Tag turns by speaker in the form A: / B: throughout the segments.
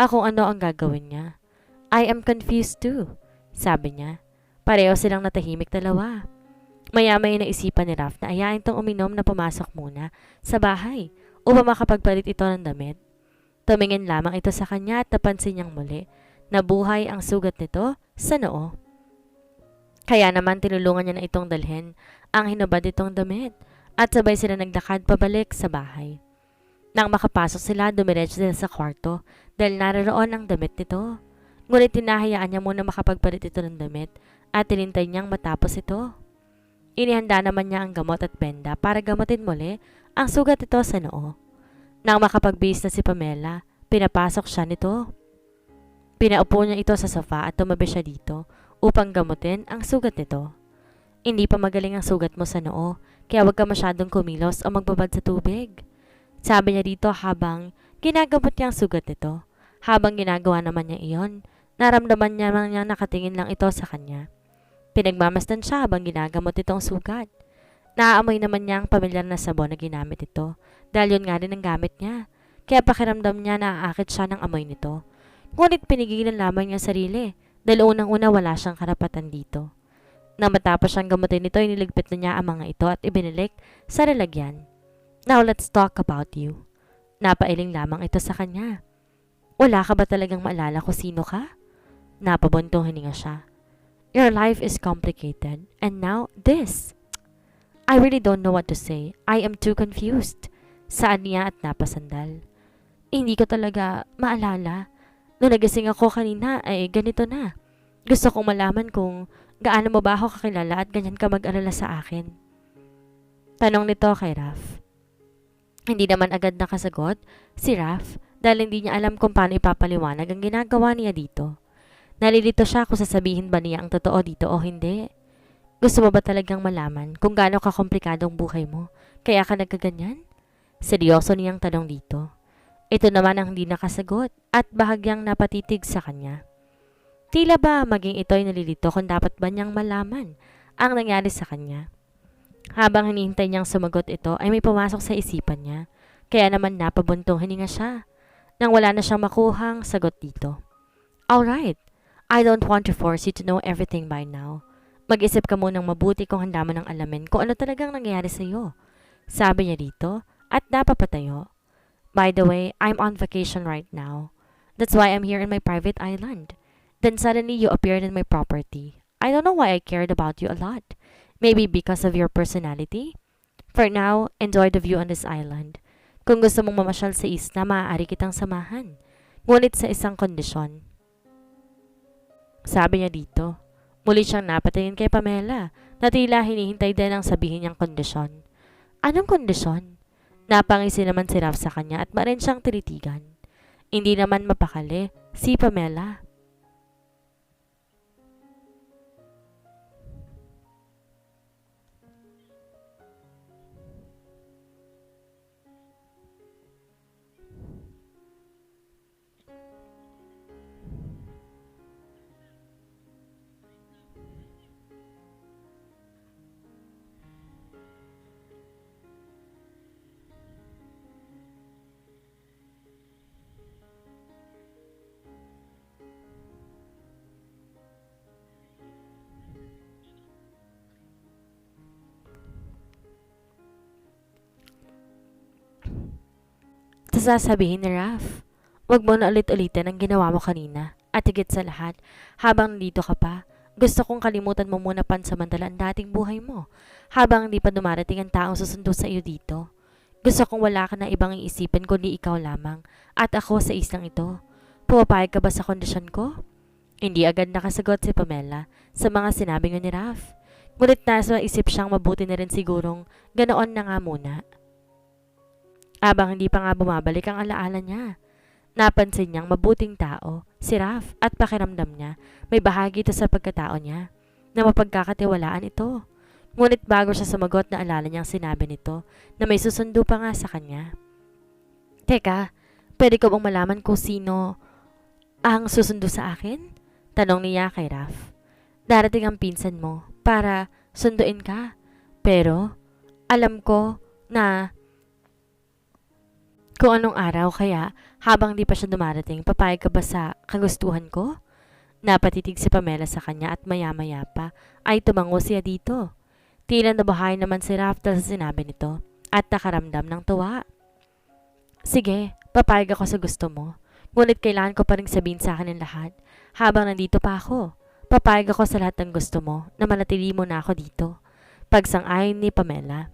A: kung ano ang gagawin niya. I am confused too, sabi niya. Pareho silang natahimik dalawa. Maya-maya naisipan ni Raf na ayain tong uminom na pumasok muna sa bahay upang makapagpalit ito ng damit. Tumingin lamang ito sa kanya at napansin niyang muli na buhay ang sugat nito sa noo. Kaya naman tinulungan niya na itong dalhin ang hinubad nitong damit at sabay sila naglakad pabalik sa bahay. Nang makapasok sila, dumiretso sila sa kwarto dahil naroon ang damit nito. Ngunit tinahayaan niya muna makapagpalit ito ng damit at tinintay niyang matapos ito. Inihanda naman niya ang gamot at benda para gamutin muli ang sugat nito sa noo. Nang makapagbihis na si Pamela, pinapasok siya nito. Pinaupo niya ito sa sofa at tumabi siya dito upang gamutin ang sugat nito. Hindi pa magaling ang sugat mo sa noo, kaya huwag ka masyadong kumilos o magbabad sa tubig. Sabi niya dito habang ginagamot niya ang sugat nito. Habang ginagawa naman niya iyon, naramdaman niya nakatingin lang ito sa kanya. Pinagmamasdan siya habang ginagamot itong sugat. Naaamoy naman niya ang pamilyar na sabon na ginamit ito dahil yun nga rin ang gamit niya. Kaya pakiramdam niya na aakit siya ng amoy nito. Ngunit pinigilan lamang niya sarili dahil unang-una wala siyang karapatan dito. Nang matapos siyang gamutin nito, iniligpit na niya ang mga ito at ibinilik sa lalagyan. Now let's talk about you. Napailing lamang ito sa kanya. Wala ka ba talagang maalala kung sino ka? Napabuntong hininga siya. Your life is complicated. And now, this. I really don't know what to say. I am too confused. Saan niya at napasandal. Hindi ko talaga maalala. Nung nagising ako kanina, ay ganito na. Gusto kong malaman kung gaano mo ba ako kakilala at ganyan ka mag-alala sa akin. Tanong nito kay Raf. Hindi naman agad nakasagot si Raf dahil hindi niya alam kung paano ipapaliwanag ang ginagawa niya dito. Nalilito siya kung sasabihin ba niya ang totoo dito o hindi. Gusto mo ba talagang malaman kung gaano kakomplikadong buhay mo kaya ka nagkaganyan? Seryoso niyang tanong dito. Ito naman ang hindi nakasagot at bahagyang napatitig sa kanya. Tila ba maging ito'y nalilito kung dapat ba niyang malaman ang nangyari sa kanya. Habang hinihintay niyang sumagot ito ay may pumasok sa isipan niya. Kaya naman napabuntong hininga siya nang wala na siyang makuhang sagot dito. Alright, I don't want to force you to know everything by now. Mag-isip ka munang mabuti kung handa mo nang alamin kung ano talagang nangyayari sa iyo. Sabi niya dito at napapatayo. By the way, I'm on vacation right now. That's why I'm here in my private island. Then suddenly you appeared in my property. I don't know why I cared about you a lot. Maybe because of your personality? For now, enjoy the view on this island. Kung gusto mong mamasyal sa isla, maaari kitang samahan. Ngunit sa isang kondisyon. Sabi niya dito. Muli siyang napatingin kay Pamela na tila hinihintay din ang sabihin niyang kondisyon. Anong kondisyon? Napangisi naman si Raf sa kanya at marin siyang tinitigan. Hindi naman mapakali si Pamela. Sasabihin ni Raf, wag mo na ulit-ulitin ang ginawa mo kanina at higit sa lahat, habang nandito ka pa, gusto kong kalimutan mo muna pansamantala ang dating buhay mo habang hindi pa dumarating ang taong susundo sa iyo dito. Gusto kong wala ka na ibang iisipin kundi ikaw lamang at ako sa islang ito. Pumapayag ka ba sa kondisyon ko? Hindi agad nakasagot si Pamela sa mga sinabi ni Raf. Ngunit nasa isip siyang mabuti na rin sigurong ganoon na nga muna. Abang hindi pa nga bumabalik ang alaala niya. Napansin niyang mabuting tao, si Raf, at pakiramdam niya may bahagi ito sa pagkatao niya na mapagkakatiwalaan ito. Ngunit bago siya sumagot na alala niyang sinabi nito na may susundo pa nga sa kanya. Teka, pwede ko bang malaman kung sino ang susundo sa akin? Tanong niya kay Raf. Darating ang pinsan mo para sunduin ka. Pero alam ko na kung anong araw kaya Habang di pa siya dumarating, papayag ka ba sa kagustuhan ko? Napatitig si Pamela sa kanya at maya-maya pa ay tumango siya dito. Tila nabahay naman si Raph dahil sa sinabi nito at nakaramdam ng tuwa. Sige, papayag ako sa gusto mo. Ngunit kailangan ko pa rin sabihin sa akin ang lahat habang nandito pa ako. Papayag ako sa lahat ng gusto mo na manatili mo na ako dito. Pagsang-ayon ni Pamela.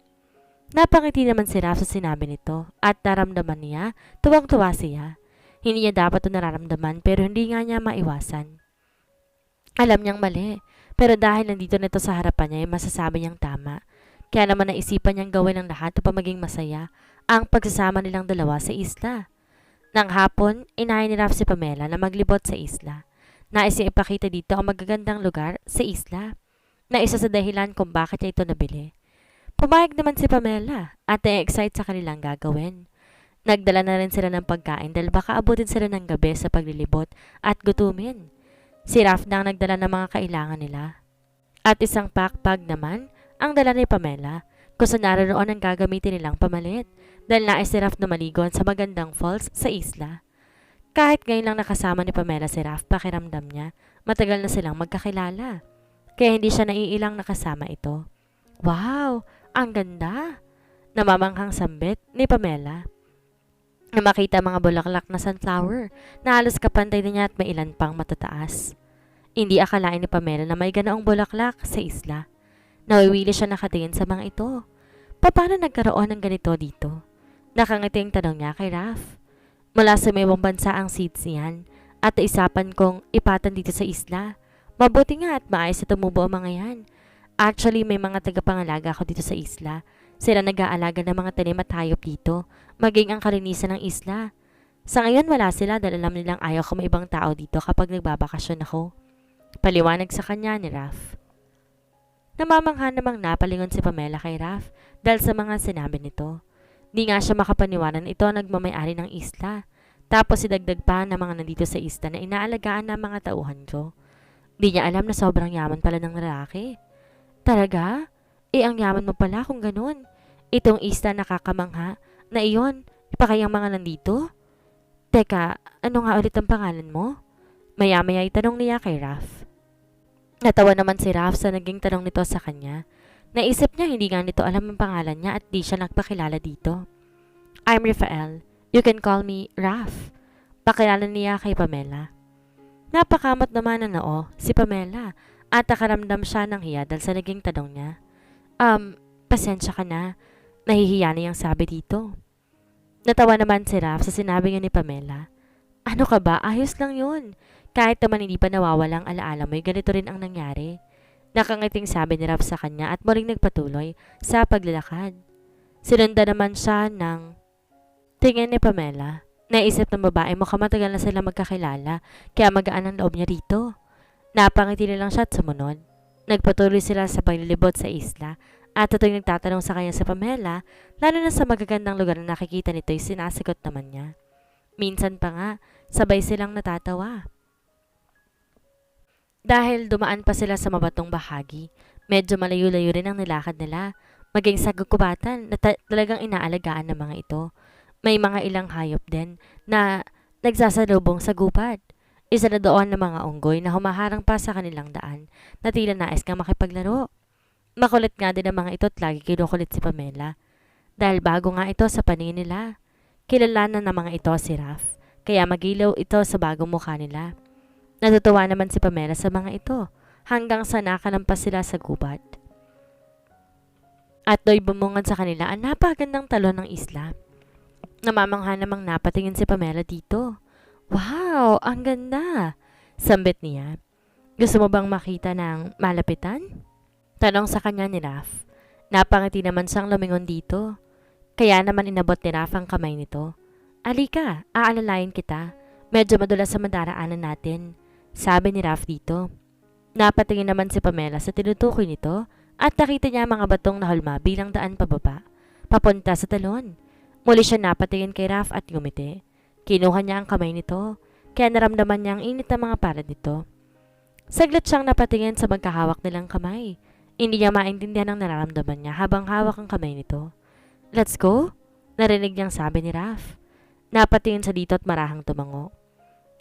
A: Napangiti naman si Raph sa sinabi nito at naramdaman niya, tuwang-tuwa siya. Hindi niya dapat ito nararamdaman pero hindi nga niya maiwasan. Alam niyang mali, pero dahil nandito nito sa harapan niya ay masasabi niyang tama. Kaya naman naisipan niyang gawin ang lahat upang maging masaya ang pagsasama nilang dalawa sa isla. Nang hapon, inahin ni Raph si Pamela na maglibot sa isla. Nais niyang ipakita dito ang magagandang lugar sa isla na isa sa dahilan kung bakit niya ito nabili. Pumayag naman si Pamela at na-excite sa kanilang gagawin. Nagdala na rin sila ng pagkain dahil baka abutin sila ng gabi sa paglilibot at gutumin. Si Raph na ang nagdala ng mga kailangan nila. At isang backpack naman ang dala ni Pamela kung saan naroon ang gagamitin nilang pamalit dahil nais si Raph na maligon sa magandang falls sa isla. Kahit ngayon lang nakasama ni Pamela si Raph, pakiramdam niya matagal na silang magkakilala. Kaya hindi siya naiilang nakasama ito. Wow! Ang ganda! Namamanghang sambit ni Pamela. Na makita mga bulaklak na sunflower na halos kapantay na niya at may ilan pang matataas. Hindi akalain ni Pamela na may ganoong bulaklak sa isla. Nawiwili siya nakatingin sa mga ito. Paano nagkaroon ng ganito dito? Nakangiting tanong niya kay Raph. Mula sa may ibang bansa ang seeds niyan at naisapan kong ipatan dito sa isla. Mabuti nga at maayos na tumubo ang mga yan. Actually, may mga tagapangalaga ako dito sa isla. Sila nag-aalaga ng mga tanim at hayop dito, maging ang kalinisan ng isla. Sa ngayon wala sila dahil alam nilang ayaw ko may ibang tao dito kapag nagbabakasyon ako. Paliwanag sa kanya ni Raph. Namamangha namang napalingon si Pamela kay Raph dahil sa mga sinabi nito. Di nga siya makapaniwanan ito ang nagmamayari ng isla. Tapos idagdag pa ng mga nandito sa isla na inaalagaan ng mga tauhan ko. Di niya alam na sobrang yaman pala ng lalaki. Talaga? Ang yaman mo pala kung ganun. Itong isla nakakamangha na iyon, ipakayang mga nandito? Teka, ano nga ulit ang pangalan mo? Maya-maya itanong niya kay Raph. Natawa naman si Raph sa naging tanong nito sa kanya. Naisip niya hindi nga nito alam ang pangalan niya at di siya nagpakilala dito. I'm Rafael. You can call me Raph. Pakilala niya kay Pamela. Napakamot naman na noo si Pamela at nakaramdam siya ng hiya dahil sa naging tanong niya. Pasensya ka na. Nahihiya na yung sabi dito. Natawa naman si Raph sa sinabi niya ni Pamela. Ano ka ba? Ayos lang yun. Kahit naman hindi pa nawawalang alaala mo, ganito rin ang nangyari. Nakangiting sabi ni Raph sa kanya at muling nagpatuloy sa paglalakad. Sinundan naman siya ng tingin ni Pamela. Naisip ng babae mo matagal na sila magkakilala kaya magaan ang loob niya rito. Napangiti na lang siya at sumunod. Nagpatuloy sila sa paglilibot sa isla at tuwing nagtatanong sa kanya sa Pamela, lalo na sa magagandang lugar na nakikita nito'y sinasagot naman niya. Minsan pa nga, sabay silang natatawa. Dahil dumaan pa sila sa mabatong bahagi, medyo malayo-layo rin ang nilakad nila, maging sa gugubatan na talagang inaalagaan ng mga ito. May mga ilang hayop din na nagsasalubong sa gubat. Isa na doon ng mga unggoy na humaharang pa sa kanilang daan na tila nais nga makipaglaro. Makulit nga din ang mga ito at lagi kinukulit si Pamela. Dahil bago nga ito sa paningin nila. Kilala na ng mga ito si Raph, kaya magilaw ito sa bagong mukha nila. Natutuwa naman si Pamela sa mga ito hanggang sa nakalampas sila sa gubat. At do'y bumungad sa kanila ang napagandang talon ng isla. Namamangha namang napatingin si Pamela dito. Wow, ang ganda! Sambit niya. Gusto mo bang makita ng malapitan? Tanong sa kanya ni Raph. Napangiti naman siyang lumingon dito. Kaya naman inabot ni Raph ang kamay nito. Alika, aalalayan kita. Medyo madulas sa madaraanan natin. Sabi ni Raph dito. Napatingin naman si Pamela sa tinutukoy nito at nakita niya mga batong nahulma bilang daan pababa. Papunta sa talon. Muli siya napatingin kay Raph at ngumiti. Kinuha niya ang kamay nito, kaya naramdaman niya ang init ng mga palad nito. Saglit siyang napatingin sa magkahawak nilang kamay. Hindi niya maintindihan ang nararamdaman niya habang hawak ang kamay nito. Let's go? Narinig niyang sabi ni Raph. Napatingin sa dito at marahang tumango.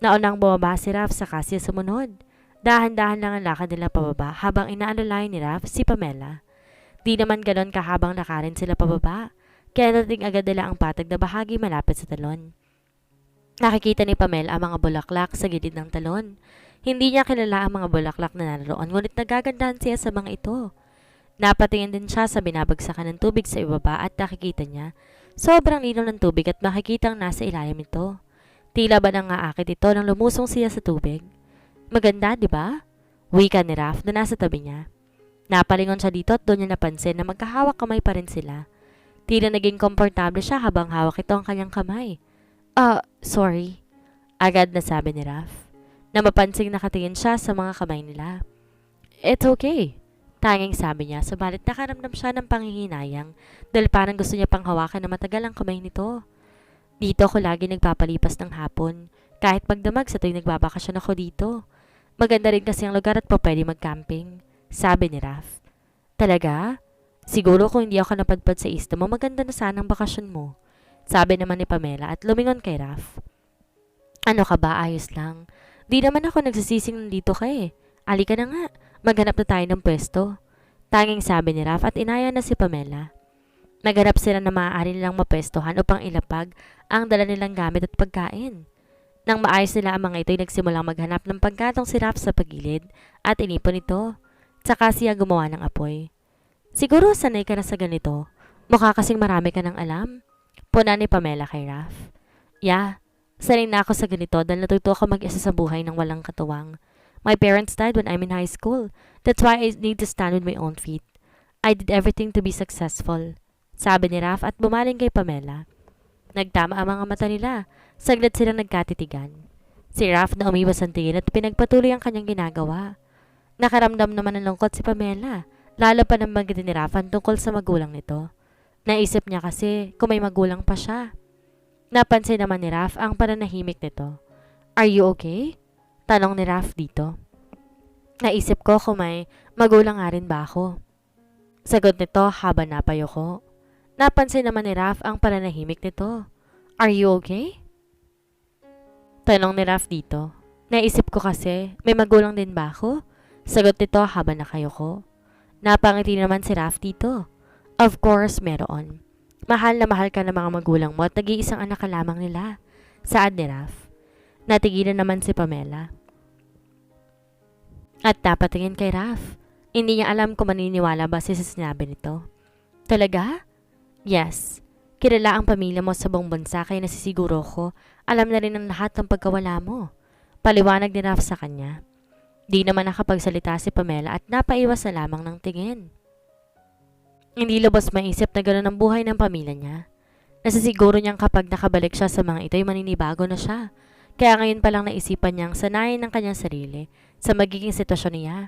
A: Naunang bumaba si Raph sa siya sumunod. Dahan-dahan lang ang lakad nila pababa habang inaalalayan ni Raph si Pamela. Di naman ganon kahabang lakarin sila pababa, kaya dating agad nila ang patag na bahagi malapit sa talon. Nakikita ni Pamela ang mga bulaklak sa gilid ng talon. Hindi niya kilala ang mga bulaklak na naroon, ngunit nagagandahan siya sa mga ito. Napatingin din siya sa binabagsakan ng tubig sa ibaba at nakikita niya sobrang linaw ng tubig at makikitang nasa ilalim ito. Tila ba nang aakit ito nang lumusong siya sa tubig? Maganda, di ba? Wika ni Raph na nasa tabi niya. Napalingon siya dito at doon niya napansin na magkahawak kamay pa rin sila. Tila naging komportable siya habang hawak ito ang kanyang kamay. Sorry. Agad na sabi ni Raph. Na mapansing nakatingin siya sa mga kamay nila. It's okay. Tanging sabi niya, subalit nakaramdam siya ng panghihinayang dahil parang gusto niya pang hawakan na matagal ang kamay nito. Dito ako lagi nagpapalipas ng hapon, kahit magdamag sa tuwing nagbabakasyon ako dito. Maganda rin kasi ang lugar at pa pwede mag-camping, sabi ni Raph. Talaga? Siguro kung hindi ako napadpad sa isla mo, maganda na sana ang bakasyon mo, sabi naman ni Pamela at lumingon kay Raph. Ano ka ba, ayos lang. Di naman ako nagsisising nandito ka eh. Alika na nga. Maghanap na tayo ng pwesto. Tanging sabi ni Raph at inaya na si Pamela. Naghanap sila na maaari nilang mapwestohan upang ilapag ang dala nilang gamit at pagkain. Nang maayos nila ang mga ito'y nagsimulang maghanap ng pagkatong si Raph sa pagilid at inipon ito. Tsaka siya gumawa ng apoy. Siguro sanay ka na sa ganito. Mukha kasing marami ka ng alam. Puna ni Pamela kay Raph. Yeah, sanay na ako sa ganito dahil natuto ako mag-isa sa buhay ng walang katuwang. My parents died when I'm in high school. That's why I need to stand with my own feet. I did everything to be successful, sabi ni Raph at bumaling kay Pamela. Nagtama ang mga mata nila. Saglit silang nagkatitigan. Si Raph na umiwas ang tingin at pinagpatuloy ang kanyang ginagawa. Nakaramdam naman ng lungkot si Pamela, lalo pa ng maganda ni Raph tungkol sa magulang nito. Naisip niya kasi kung may magulang pa siya. Napansin naman ni Raph ang pananahimik nito. Are you okay? Tanong ni Raph dito. Naisip ko kung may magulang nga rin ba ako. Sagot nito habang napayoko. Napansin naman ni Raph ang pananahimik nito. Are you okay? Tanong ni Raph dito. Naisip ko kasi, may magulang din ba ako? Sagot nito habang nakayoko. Napangiti naman si Raph dito. Of course, meron. Mahal na mahal ka ng mga magulang mo at nag-iisang anak ka lamang nila. Saad ni Raph. Natigilan naman si Pamela. At napatingin kay Raph. Hindi niya alam kung maniniwala ba siya sa sinabi nito. Talaga? Yes. Kilala ang pamilya mo sa buong bansa kaya nasisiguro ko alam na rin ang lahat ng pagkawala mo. Paliwanag ni Raph sa kanya. Di naman nakapagsalita si Pamela at napaiwas na lamang ng tingin. Hindi lubos maisip na gano'n ang buhay ng pamilya niya. Nasisiguro niyang kapag nakabalik siya sa mga ito'y maninibago na siya. Kaya ngayon pa lang naisipan niyang sanayin ng kanyang sarili sa magiging sitwasyon niya.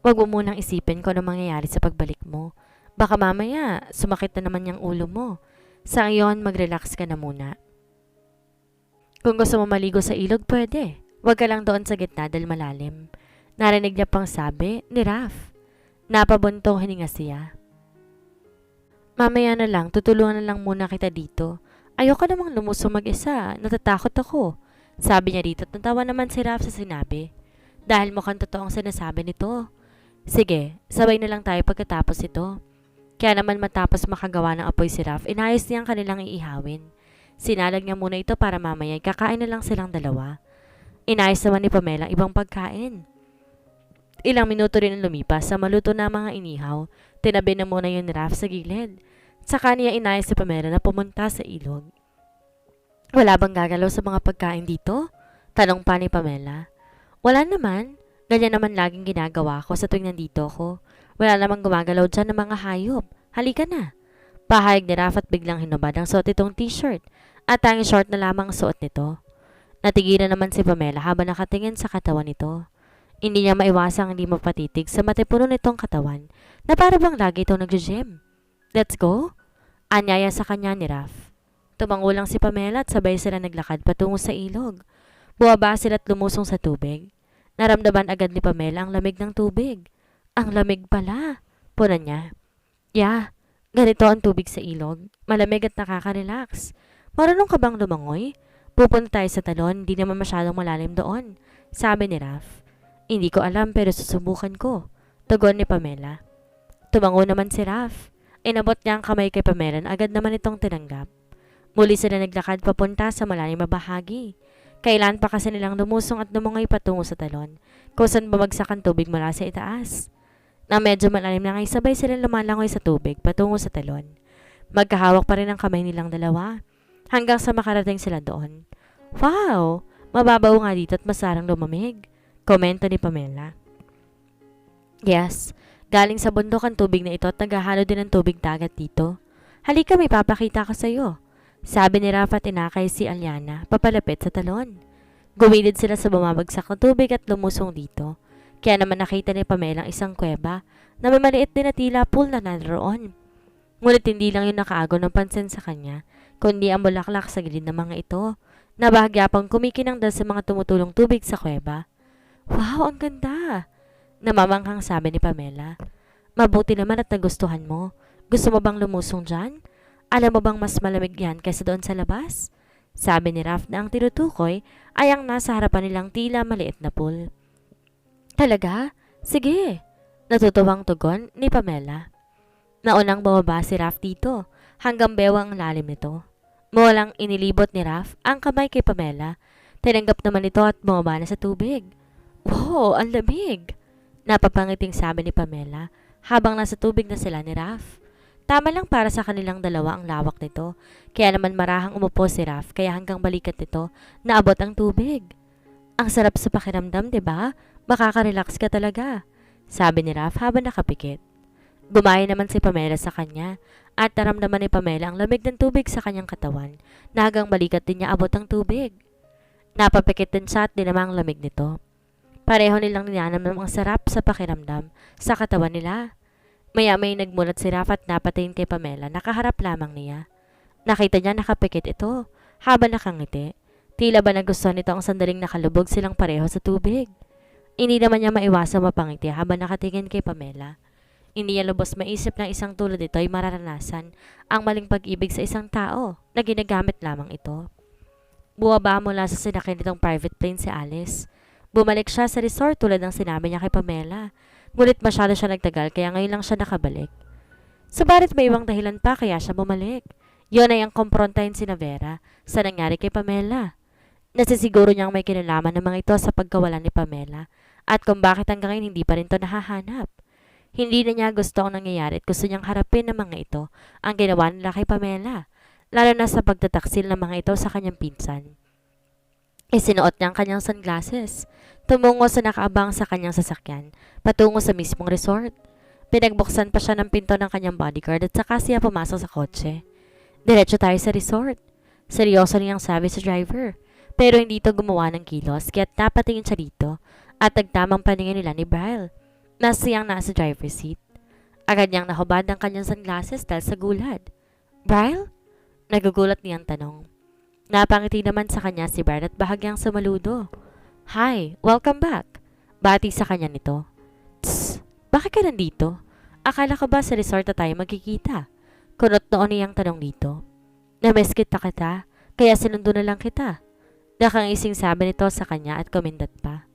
A: Huwag mo munang isipin kung ano mangyayari sa pagbalik mo. Baka mamaya, sumakit na naman yung ulo mo. Sa ngayon, mag-relax ka na muna. Kung gusto mo maligo sa ilog, pwede. Huwag ka lang doon sa gitna dahil malalim. Narinig niya pang sabi ni Raph. Napabuntong hininga siya. Mamaya na lang, tutulungan na lang muna kita dito. Ayoko namang lumusong mag-isa, natatakot ako. Sabi niya dito at natawa naman si Raph sa sinabi. Dahil mukhang totoo ang sinasabi nito. Sige, sabay na lang tayo pagkatapos ito. Kaya naman matapos makagawa ng apoy si Raph, inayos niya ang kanilang iihawin. Sinalag niya muna ito para mamaya kakain na lang silang dalawa. Inayos naman ni Pamela ang ibang pagkain. Ilang minuto rin ang lumipas sa maluto na mga inihaw. Tinabi na muna yun ni Raph sa gilid. Saka niya inayos si Pamela na pumunta sa ilog. Wala bang gagalaw sa mga pagkain dito? Tanong pa ni Pamela. Wala naman. Ganyan naman laging ginagawa ko sa tuwing nandito ko. Wala namang gumagalaw dyan ng mga hayop. Halika na. Pahayag ni Raph at biglang hinubad ang suot itong t-shirt at tanging short na lamang ang suot nito. Natigilan naman si Pamela habang nakatingin sa katawan nito. Hindi niya maiwasang hindi mapatitig sa matipuno nitong katawan na para bang lagi itong nag-gym. Let's go? Anyaya sa kanya ni Raph. Tumango lang si Pamela at sabay sila naglakad patungo sa ilog. Buwaba sila at lumusong sa tubig. Naramdaman agad ni Pamela ang lamig ng tubig. Ang lamig pala, puna niya. Yeah, ganito ang tubig sa ilog. Malamig at nakaka-relax. Marunong ka bang lumangoy? Pupunta tayo sa talon, di naman masyadong malalim doon. Sabi ni Raph. Hindi ko alam pero susubukan ko. Tugon ni Pamela. Tumango naman si Raph. Inabot niya ang kamay kay Pamela na agad naman itong tinanggap. Muli sila naglakad papunta sa malalim na bahagi. Kailan pa kasi nilang lumusong at lumungoy patungo sa talon, kung saan bumagsak ang tubig mula sa itaas. Na medyo malalim na ngay sabay silang lumalangoy sa tubig patungo sa talon. Magkahawak pa rin ang kamay nilang dalawa, hanggang sa makarating sila doon. Wow! Mababaw nga dito at masarang lumamig, komento ni Pamela. Yes, galing sa bundok ang tubig na ito at naghahalo din ng tubig dagat dito. Halika, may papakita ko sa'yo. Sabi ni Rafa at inakay si Aliana papalapit sa talon. Gumilid sila sa bumabagsak na tubig at lumusong dito. Kaya naman nakita ni Pamela ang isang kuweba na may maliit din na tila pool na naroon. Ngunit hindi lang yung nakaago ng pansin sa kanya, kundi ang bulaklak sa gilid ng mga ito, na bahagya pang kumikinang dahil sa mga tumutulong tubig sa kuweba. Wow, ang ganda! Namamanghang sabi ni Pamela. Mabuti naman at nagustuhan mo. Gusto mo bang lumusong dyan? Alam mo bang mas malamig yan kaysa doon sa labas? Sabi ni Raph na ang tinutukoy ay ang nasa harapan nilang tila maliit na pool. Talaga? Sige! Natutuwang tugon ni Pamela. Naunang bumaba si Raph dito hanggang bewang lalim nito. Mawalang inilibot ni Raph ang kamay kay Pamela. Tinanggap naman ito at bumaba na sa tubig. Wow! Ang lamig! Napapangiting sabi ni Pamela habang nasa tubig na sila ni Raph. Tama lang para sa kanilang dalawa ang lawak nito, kaya naman marahang umupo si Raph kaya hanggang balikat nito naabot ang tubig. Ang sarap sa pakiramdam, 'di ba? Makaka-relax ka talaga, sabi ni Raph habang nakapikit. Gumaya naman si Pamela sa kanya at naramdaman ni Pamela ang lamig ng tubig sa kanyang katawan na hanggang balikat din niya abot ang tubig. Napapikit din siya at dinama ang lamig nito. Pareho nilang ninanamnam ang sarap sa pakiramdam sa katawan nila. Maya-may nagmulat si Raph at napatingin kay Pamela, nakaharap lamang niya. Nakita niya nakapikit ito, habang nakangiti. Tila ba nagustuhan nito ang sandaling nakalubog silang pareho sa tubig. Hindi naman niya maiwasang mapangiti habang nakatingin kay Pamela. Hindi niya lubos maisip na isang tulad ito ay mararanasan ang maling pag-ibig sa isang tao na ginagamit lamang ito. Buwaba mula sa sinakyan nitong private plane si Alice. Bumalik siya sa resort tulad ng sinabi niya kay Pamela. Ngunit masyado siya nagtagal kaya ngayon lang siya nakabalik. Subalit may ibang dahilan pa kaya siya bumalik. Yun ay ang komprontahin si Vera sa nangyari kay Pamela. Nasisiguro niyang may kinalaman ng mga ito sa pagkawalan ni Pamela at kung bakit hanggang ngayon hindi pa rin ito nahahanap. Hindi na niya gusto ang nangyayari at gusto niyang harapin ng mga ito ang ginawa nila kay Pamela, lalo na sa pagtataksil ng mga ito sa kanyang pinsan. Isinuot niya ang kanyang sunglasses. Tumungo sa nakaabang sa kanyang sasakyan, patungo sa mismong resort. Pinagbuksan pa siya ng pinto ng kanyang bodyguard at saka siya pumasok sa kotse. Diretso tayo sa resort. Seryoso niyang sabi sa driver. Pero hindi ito gumawa ng kilos kaya't napatingin siya dito at nagtamang paningin nila ni Bryle na siyang nasa driver's seat. Agad niyang nahubad ang kanyang sunglasses dahil sa gulad. Bryle? Nagugulat niyang tanong. Napangiti naman sa kanya si Bryle at bahagyang sumaludo. Hi, welcome back. Bati sa kanya nito. Tss, bakit ka nandito? Akala ko ba sa resort na tayo magkikita? Kunot noon niyang tanong dito. Namiss kita, kaya sinundo na lang kita. Nakangising sabi nito sa kanya at kumindat pa.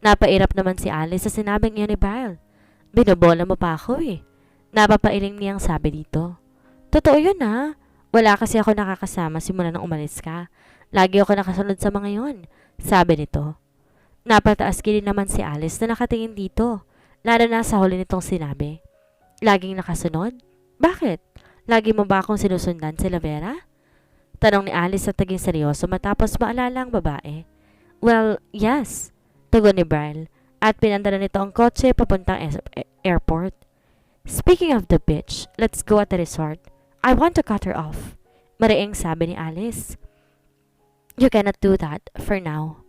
A: Napairap naman si Alice sa sinabing iyon ni Bryle. Binobola mo pa ako eh. Napapailing niyang sabi dito. Totoo yun ha. Wala kasi ako nakakasama simula nang umalis ka. Lagi ako nakasunod sa mga yon, sabi nito. Napataas kilid naman si Alice na nakatingin dito, lalo na sa huli nitong sinabi. Laging nakasunod? Bakit? Lagi mo ba akong sinusundan si Vera? Tanong ni Alice at naging seryoso matapos maalala ang babae. Well, yes, tugon ni Bryle at pinandala nito ang kotse papuntang airport. Speaking of the bitch, let's go at the resort. I want to cut her off, mariing sabi ni Alice. You cannot do that for now.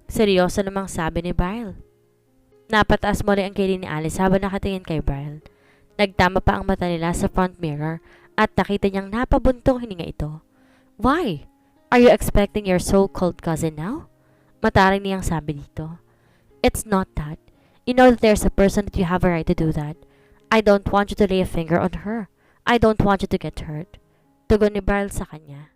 A: Seryoso namang sabi ni Bryle. Napataas mo rin ang kilid ni Alice habang nakatingin kay Bryle. Nagtama pa ang mata nila sa front mirror at nakita niyang napabuntong hininga ito. Why? Are you expecting your so-called cousin now? Mataring niyang sabi dito. It's not that. You know that there's a person that you have a right to do that. I don't want you to lay a finger on her. I don't want you to get hurt. Tugon ni Barl sa kanya.